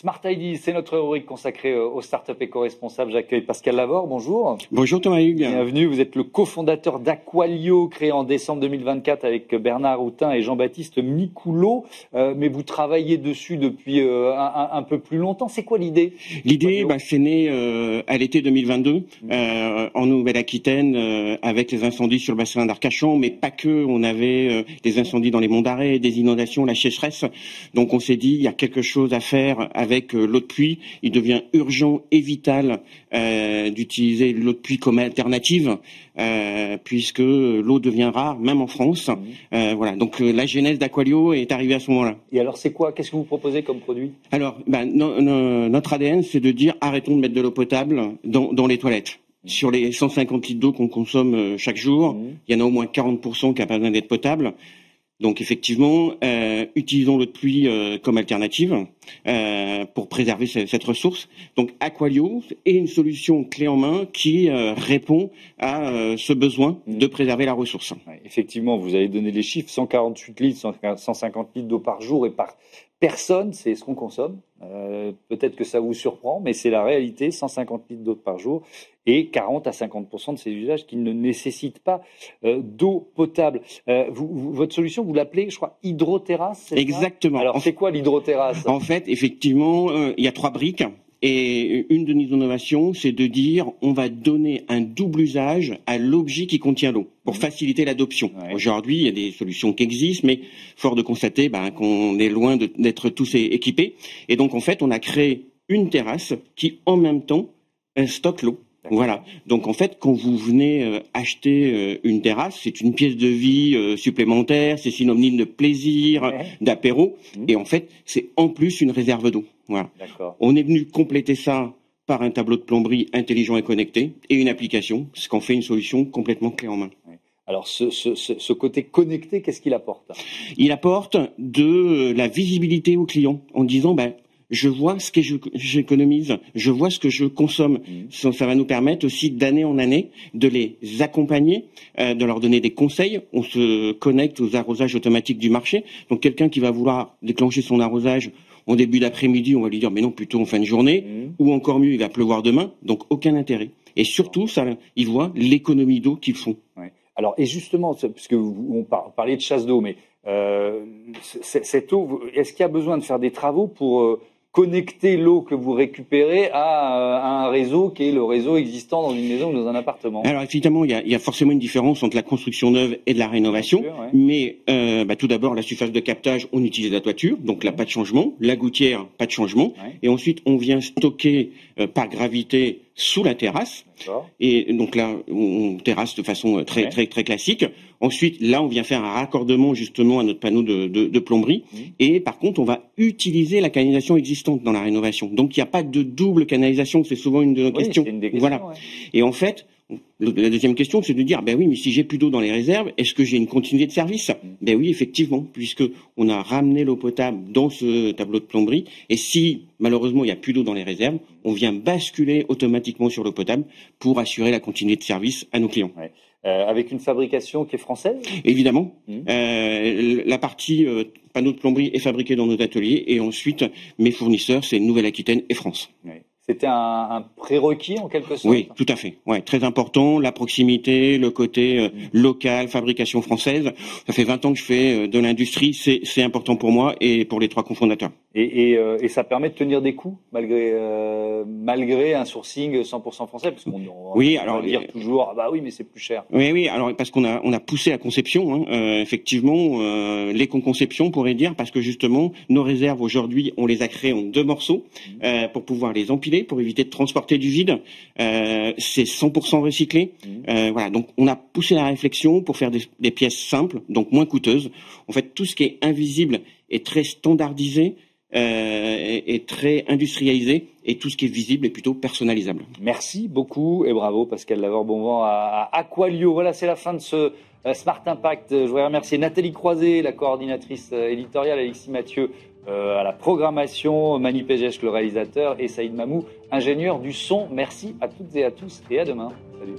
Smart Ideas, c'est notre rubrique consacrée aux startups éco-responsables. J'accueille Pascal Lavore, bonjour. Bonjour Thomas Hugues. Bienvenue, vous êtes le cofondateur d'Aqualio, créé en décembre 2024 avec Bernard Houtin et Jean-Baptiste Micoulot. Mais vous travaillez dessus depuis un peu plus longtemps. C'est quoi l'idée? L'idée, c'est né à l'été 2022 en Nouvelle-Aquitaine avec les incendies sur le bassin d'Arcachon, mais pas que. On avait des incendies dans les monts d'Arrée, des inondations, la sécheresse. Donc on s'est dit, il y a quelque chose à faire avec l'eau de pluie. Il devient urgent et vital d'utiliser l'eau de pluie comme alternative, puisque l'eau devient rare, même en France. Voilà. Donc la genèse d'Aqualio est arrivée à ce moment-là. Et alors c'est quoi? Qu'est-ce que vous proposez comme produit? Alors, notre ADN, c'est de dire arrêtons de mettre de l'eau potable dans les toilettes. Sur les 150 litres d'eau qu'on consomme chaque jour, il y en a au moins 40% qui n'a pas besoin d'être potable. Donc effectivement, utilisons l'eau de pluie comme alternative pour préserver cette ressource. Donc Aqualio est une solution clé en main qui répond à ce besoin de préserver la ressource. Ouais, effectivement, vous avez donné les chiffres, 148 litres, 150 litres d'eau par jour et par personne, c'est ce qu'on consomme. Peut-être que ça vous surprend, mais c'est la réalité, 150 litres d'eau par jour et 40 à 50% de ces usages qui ne nécessitent pas d'eau potable. Votre solution, vous l'appelez, je crois, hydroterrasse. Exactement. Alors, c'est quoi l'hydroterrasse? En fait, effectivement, il y a 3 briques. Et une de nos innovations, c'est de dire on va donner un double usage à l'objet qui contient l'eau pour faciliter l'adoption. Ouais. Aujourd'hui, il y a des solutions qui existent, mais fort de constater qu'on est loin d'être tous équipés. Et donc, en fait, on a créé une terrasse qui, en même temps, stocke l'eau. Voilà. Donc en fait, quand vous venez acheter une terrasse, c'est une pièce de vie supplémentaire, c'est synonyme de plaisir, d'apéro, et en fait, c'est en plus une réserve d'eau. Voilà. On est venu compléter ça par un tableau de plomberie intelligent et connecté et une application, ce qu'en fait une solution complètement clé en main. Alors ce côté connecté, qu'est-ce qu'il apporte? Il apporte de la visibilité aux clients en disant je vois ce que j'économise, je vois ce que je consomme. Ça va nous permettre aussi d'année en année de les accompagner, de leur donner des conseils. On se connecte aux arrosages automatiques du marché. Donc quelqu'un qui va vouloir déclencher son arrosage en début d'après-midi, on va lui dire mais non, plutôt en fin de journée, ou encore mieux, il va pleuvoir demain. Donc aucun intérêt. Et surtout, ils voient l'économie d'eau qu'ils font. Ouais. Alors et justement, puisque on parlait de chasse d'eau, mais cette eau, est-ce qu'il y a besoin de faire des travaux pour connecter l'eau que vous récupérez à un réseau qui est le réseau existant dans une maison ou dans un appartement? Alors effectivement, il y a forcément une différence entre la construction neuve et de la rénovation. Mais tout d'abord, la surface de captage, on utilise la toiture, donc là pas de changement. La gouttière, pas de changement. Et ensuite, on vient stocker par gravité sous la terrasse. Et donc là, on terrasse de façon très classique. Ensuite, là, on vient faire un raccordement justement à notre panneau de plomberie. Et par contre, on va utiliser la canalisation existante dans la rénovation. Donc, il n'y a pas de double canalisation. C'est souvent une de nos questions. Une des questions. Voilà. Et en fait, la deuxième question, c'est de dire, oui, mais si j'ai plus d'eau dans les réserves, est-ce que j'ai une continuité de service? Oui, effectivement, puisque on a ramené l'eau potable dans ce tableau de plomberie. Et si, malheureusement, il n'y a plus d'eau dans les réserves, on vient basculer automatiquement sur l'eau potable pour assurer la continuité de service à nos clients. Avec une fabrication qui est française? Évidemment. La partie panneau de plomberie est fabriquée dans nos ateliers et ensuite, mes fournisseurs, c'est Nouvelle-Aquitaine et France. C'était un prérequis en quelque sorte? Oui, tout à fait. Ouais, très important, la proximité, le côté local, fabrication française. Ça fait 20 ans que je fais de l'industrie, c'est important pour moi et pour les 3 cofondateurs. Et ça permet de tenir des coûts malgré un sourcing 100% français, parce qu'on va dire toujours oui, mais c'est plus cher. Oui, alors parce qu'on a poussé la conception, effectivement, l'éco-conception, on pourrait dire, parce que justement nos réserves aujourd'hui, on les a créées en 2 morceaux pour pouvoir les empiler, pour éviter de transporter du vide. C'est 100% recyclé. Voilà, donc on a poussé la réflexion pour faire des pièces simples, donc moins coûteuses. En fait, tout ce qui est invisible est très standardisé. Est très industrialisé et tout ce qui est visible est plutôt personnalisable. Merci beaucoup et bravo Pascal Lavore, bon vent à Aqualio. Voilà, c'est la fin de ce Smart Impact. Je voudrais remercier Nathalie Croiset, la coordinatrice éditoriale, Alexis Mathieu à la programmation, Mani Pejesh, le réalisateur, et Saïd Mamou, ingénieur du son. Merci à toutes et à tous et à demain. Salut.